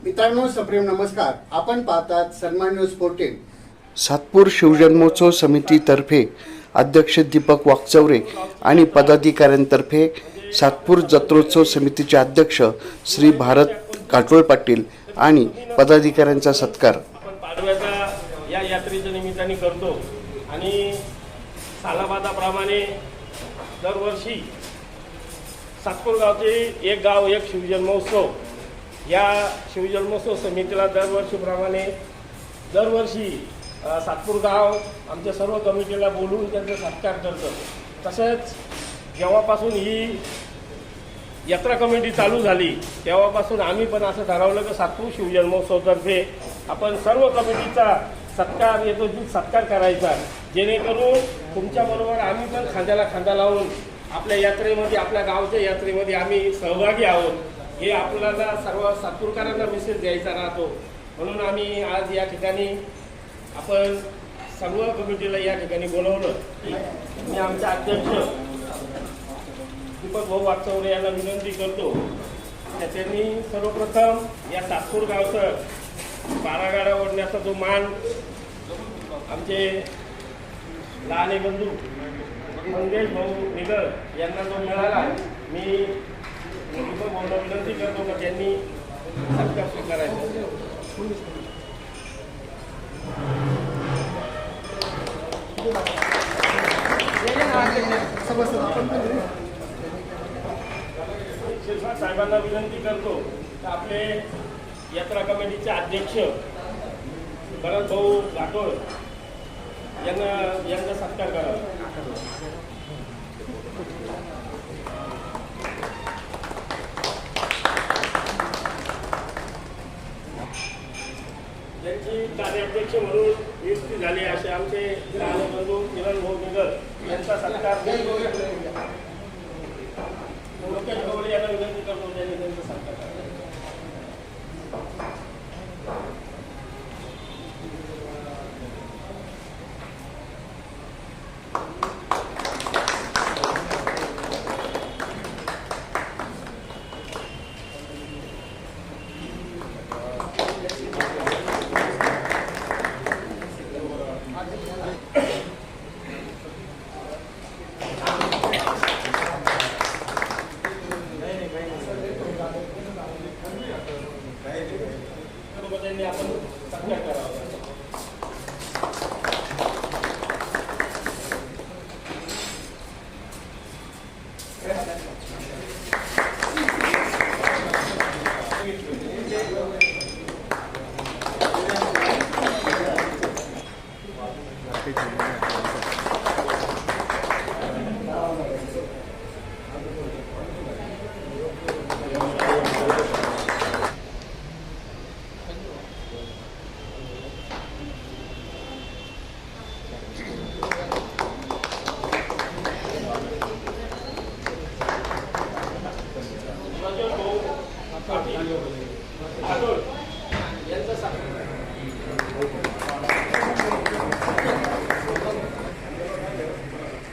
मित्रांनो, सप्रेम नमस्कार. आपण पाहतात सन्मान न्यूज 14. सातपूर शिवजन्मोत्सव समितीतर्फे अध्यक्ष दीपक वाकचौरे आणि पदाधिकाऱ्यांतर्फे सातपूर जत्रोत्सव समितीचे अध्यक्ष श्री भारत घाटोळ पाटील आणि पदाधिकाऱ्यांचा सत्कार. आपण पाडव्याचा या यात्रेच्या निमित्ताने करतो आणि सालाबादाप्रमाणे दरवर्षी सातपूर गावचे एक गाव एक शिवजन्मोत्सव या शिवजन्मोत्सव समितीला दरवर्षी सातपूर गाव आमच्या सर्व कमिटीला बोलून त्यांचा सत्कार करतं. तसंच जेव्हापासून ही यात्रा कमिटी चालू झाली तेव्हापासून आम्ही पण असं ठरवलं की सातपूर शिवजन्मोत्सवतर्फे आपण सर्व कमिटीचा सत्कार सत्कार करायचा, जेणेकरून तुमच्याबरोबर आम्ही पण खांद्याला खांदा लावून आपल्या यात्रेमध्ये, आपल्या गावच्या यात्रेमध्ये आम्ही सहभागी आहोत हे आपल्याला सर्व सातपूरकरांना मेसेज द्यायचा राहतो. म्हणून आम्ही आज या ठिकाणी आपण सर्व कमिटीला या ठिकाणी बोलवलं. मी आमचे अध्यक्ष दीपक भाऊ वाकचौरे यांना विनंती करतो त्यांनी सर्वप्रथम या सातपूर गावचं बारागाडा ओढण्याचा जो मान आमचे लहाने बंधू मंगेश भाऊ निगळ यांना जो मिळाला, मी दीपक भाऊला विनंती करतो की त्यांनी सत्कार स्वीकारायचा. शिरसाट साहेबांना विनंती करतो की आपले यात्रा कमिटीचे अध्यक्ष भरत भाऊ घाटोळ यांचा सत्कार करावा. यांची कार्याध्यक्ष म्हणून नियुक्ती झाली असे आमचे लहान बंधू किरण भाऊ निगळ यांचा सत्कार लोकेश गवळे यांना विनंती करतो त्यांनी त्यांचा सत्कार करावा. त्यांनी आपण सत्कार करावा.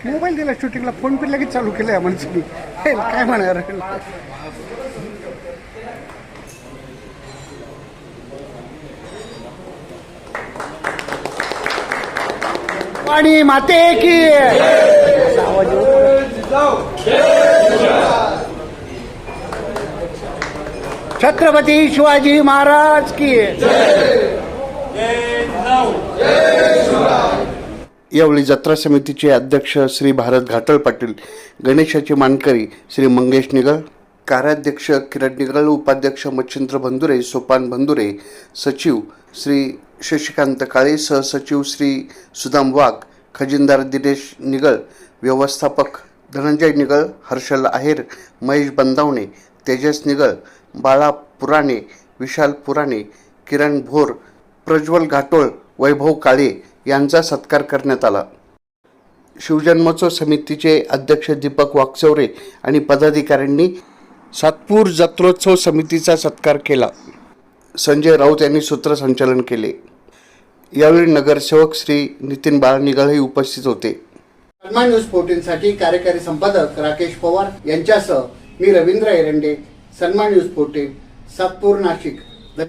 मोबाईल दिला शूटिंगला, फोन पे लगेच चालू केलं या माणसाने. काय म्हणणार वाणी माते की छत्रपती शिवाजी महाराज की. यावेळी जत्रा समितीचे अध्यक्ष श्री भारत घाटोळ पाटील, गणेशाचे मानकरी श्री मंगेश निगळ, कार्याध्यक्ष किरण निगळ, उपाध्यक्ष मच्छिंद्र बंधुरे, सोपान बंधुरे, सचिव श्री शशिकांत काळे, सहसचिव श्री सुदाम वाघ, खजिनदार दिनेश निगळ, व्यवस्थापक धनंजय निगळ, हर्षल आहेर, महेश बंदावणे, तेजस निगळ, बाळा पुराणे, विशाल पुराणे, किरण भोर, प्रज्वल घाटोळ, वैभव काळे यांचा सत्कार करण्यात आला. शिवजन्मोत्सव समितीचे अध्यक्ष दीपक वाकचौरे आणि पदाधिकाऱ्यांनी सातपूर जत्रोत्सव समितीचा सत्कार केला. संजय राऊत यांनी सूत्रसंचालन केले. यावेळी नगरसेवक श्री नितीन बाळनिगळही उपस्थित होते. सन्मान न्यूज 14 साठी कार्यकारी संपादक राकेश पवार यांच्यासह मी रवींद्र एरंडे, सन्मान न्यूज 14, सातपूर, नाशिक.